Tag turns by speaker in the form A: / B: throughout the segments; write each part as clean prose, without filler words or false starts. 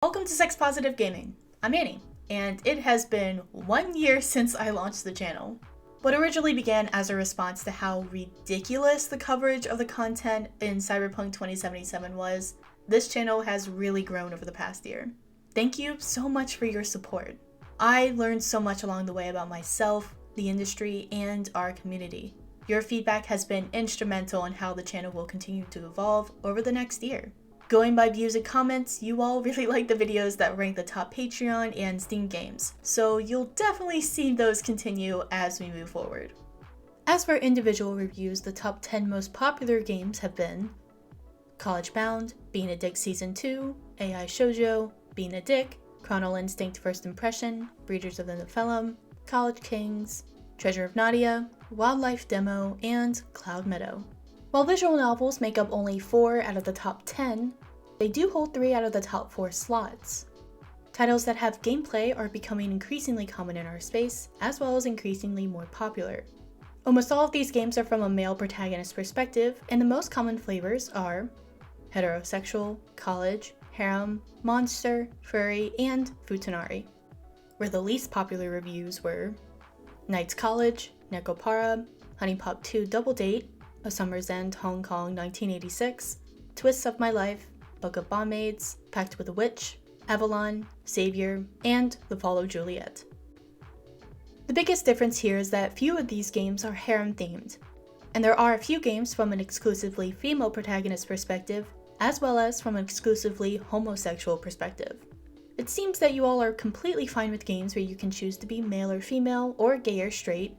A: Welcome to Sex Positive Gaming. I'm Annie, and it has been 1 year since I launched the channel. What originally began as a response to how ridiculous the coverage of the content in Cyberpunk 2077 was, this channel has really grown over the past year. Thank you so much for your support. I learned so much along the way about myself, the industry, and our community. Your feedback has been instrumental in how the channel will continue to evolve over the next year. Going by views and comments, you all really like the videos that rank the top Patreon and Steam games, so you'll definitely see those continue as we move forward. As for individual reviews, the top 10 most popular games have been College Bound, Being a Dick Season 2, AI Shoujo, Being a Dick, Chronal Instinct First Impression, Breeders of the Nephilim, College Kings, Treasure of Nadia, Wildlife Demo, and Cloud Meadow. While visual novels make up only 4 out of the top 10, they do hold 3 out of the top 4 slots. Titles that have gameplay are becoming increasingly common in our space, as well as increasingly more popular. Almost all of these games are from a male protagonist perspective, and the most common flavors are heterosexual, college, harem, monster, furry, and futanari. Where the least popular reviews were Knights College, Nekopara, Honey Pop 2 Double Date, A Summer's End Hong Kong 1986, Twists of My Life, Book of Bondmaids, Pact with a Witch, Avalon, Savior, and The Fall of Juliet. The biggest difference here is that few of these games are harem themed, and there are a few games from an exclusively female protagonist perspective, as well as from an exclusively homosexual perspective. It seems that you all are completely fine with games where you can choose to be male or female, or gay or straight,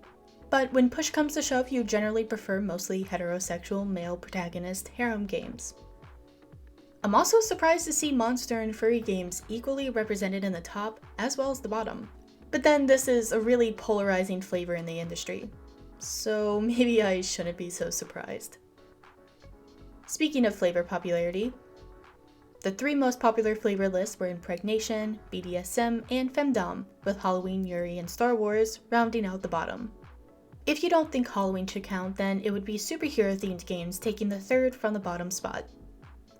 A: but when push comes to shove, you generally prefer mostly heterosexual male protagonist harem games. I'm also surprised to see monster and furry games equally represented in the top as well as the bottom. But then this is a really polarizing flavor in the industry, so maybe I shouldn't be so surprised. Speaking of flavor popularity, the 3 most popular flavor lists were Impregnation, BDSM, and Femdom, with Halloween, Yuri, and Star Wars rounding out the bottom. If you don't think Halloween should count, then it would be superhero-themed games taking the 3rd from the bottom spot.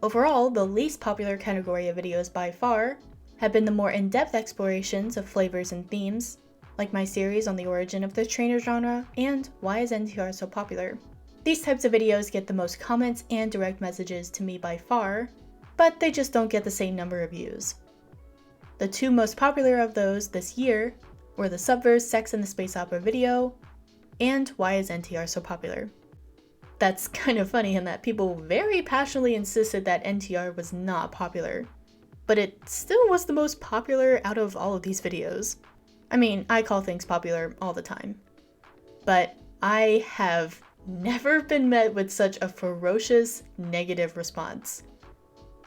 A: Overall, the least popular category of videos by far have been the more in-depth explorations of flavors and themes, like my series on the origin of the trainer genre and why is NTR so popular. These types of videos get the most comments and direct messages to me by far, but they just don't get the same number of views. The 2 most popular of those this year were the Subverse Sex and the Space Opera video, and why is NTR so popular. That's kind of funny in that people very passionately insisted that NTR was not popular, but it still was the most popular out of all of these videos. I mean, I call things popular all the time, but I have never been met with such a ferocious negative response.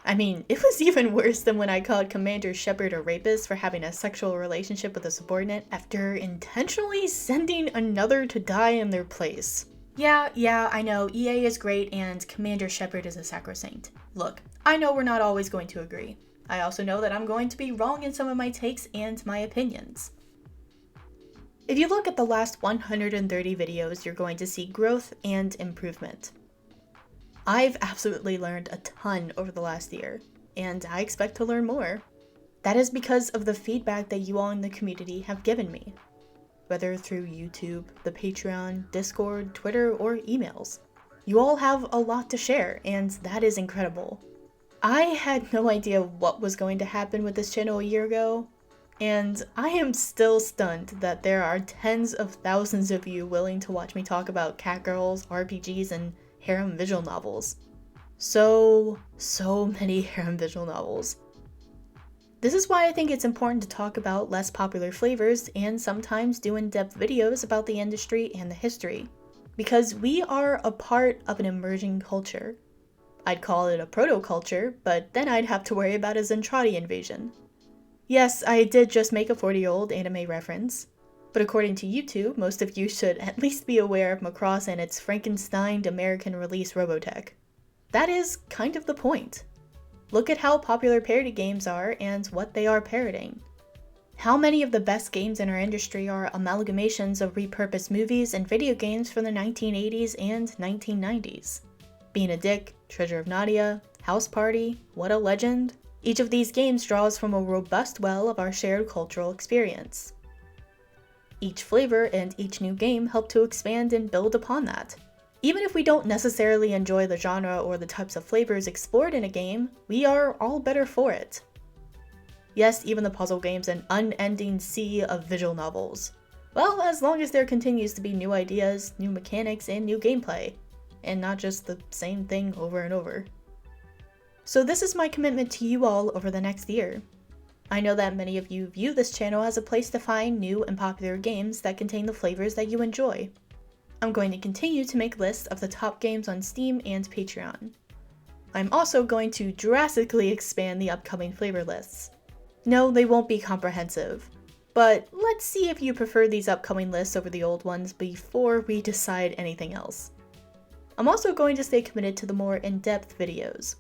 A: I mean, it was even worse than when I called Commander Shepard a rapist for having a sexual relationship with a subordinate after intentionally sending another to die in their place. Yeah, I know, EA is great and Commander Shepard is a sacrosanct. Look, I know we're not always going to agree. I also know that I'm going to be wrong in some of my takes and my opinions. If you look at the last 130 videos, you're going to see growth and improvement. I've absolutely learned a ton over the last year, and I expect to learn more. That is because of the feedback that you all in the community have given me, whether through YouTube, the Patreon, Discord, Twitter, or emails. You all have a lot to share, and that is incredible. I had no idea what was going to happen with this channel a year ago, and I am still stunned that there are tens of thousands of you willing to watch me talk about catgirls, RPGs, and harem visual novels. So many harem visual novels. This is why I think it's important to talk about less popular flavors and sometimes do in-depth videos about the industry and the history, because we are a part of an emerging culture. I'd call it a proto-culture, but then I'd have to worry about a Zentradi invasion. Yes, I did just make a 40-year-old anime reference, but according to YouTube, most of you should at least be aware of Macross and its Frankensteined American release Robotech. That is kind of the point. Look at how popular parody games are and what they are parroting. How many of the best games in our industry are amalgamations of repurposed movies and video games from the 1980s and 1990s? Being a Dick, Treasure of Nadia, House Party, What a Legend, Each of these games draws from a robust well of our shared cultural experience. Each flavor and each new game help to expand and build upon that. Even if we don't necessarily enjoy the genre or the types of flavors explored in a game, we are all better for it. Yes, even the puzzle games, an unending sea of visual novels. Well, as long as there continues to be new ideas, new mechanics, and new gameplay, and not just the same thing over and over. So this is my commitment to you all over the next year. I know that many of you view this channel as a place to find new and popular games that contain the flavors that you enjoy. I'm going to continue to make lists of the top games on Steam and Patreon. I'm also going to drastically expand the upcoming flavor lists. No, they won't be comprehensive, but let's see if you prefer these upcoming lists over the old ones before we decide anything else. I'm also going to stay committed to the more in-depth videos.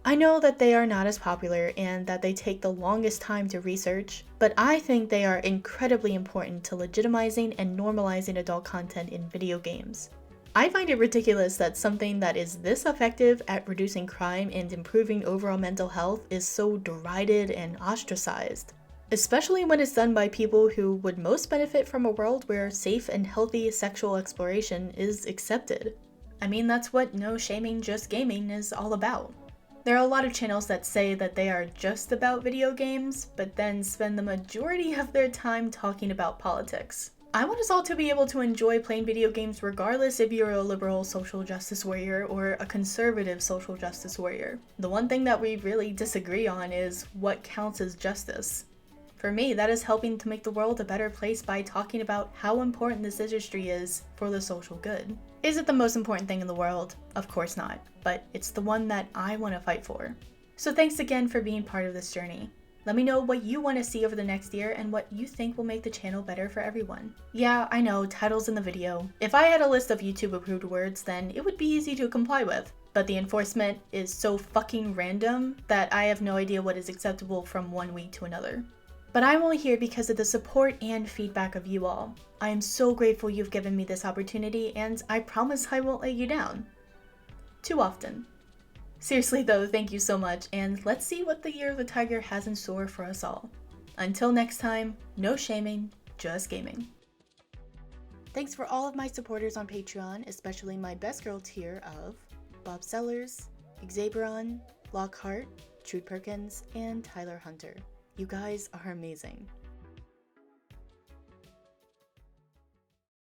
A: I know that they are not as popular and that they take the longest time to research, but I think they are incredibly important to legitimizing and normalizing adult content in video games. I find it ridiculous that something that is this effective at reducing crime and improving overall mental health is so derided and ostracized, especially when it's done by people who would most benefit from a world where safe and healthy sexual exploration is accepted. I mean, that's what No Shaming Just Gaming is all about. There are a lot of channels that say that they are just about video games, but then spend the majority of their time talking about politics. I want us all to be able to enjoy playing video games regardless if you're a liberal social justice warrior or a conservative social justice warrior. The one thing that we really disagree on is what counts as justice. For me, that is helping to make the world a better place by talking about how important this industry is for the social good. Is it the most important thing in the world? Of course not, but it's the one that I want to fight for. So thanks again for being part of this journey. Let me know what you want to see over the next year and what you think will make the channel better for everyone. Yeah, I know, titles in the video. If I had a list of YouTube approved words, then it would be easy to comply with. But the enforcement is so fucking random that I have no idea what is acceptable from one week to another. But I'm only here because of the support and feedback of you all. I am so grateful you've given me this opportunity, and I promise I won't let you down. Too often. Seriously though, thank you so much, and let's see what the Year of the Tiger has in store for us all. Until next time, no shaming, just gaming. Thanks for all of my supporters on Patreon, especially my best girl tier of Bob Sellers, Xaberon, Lockhart, Trude Perkins, and Tyler Hunter. You guys are amazing.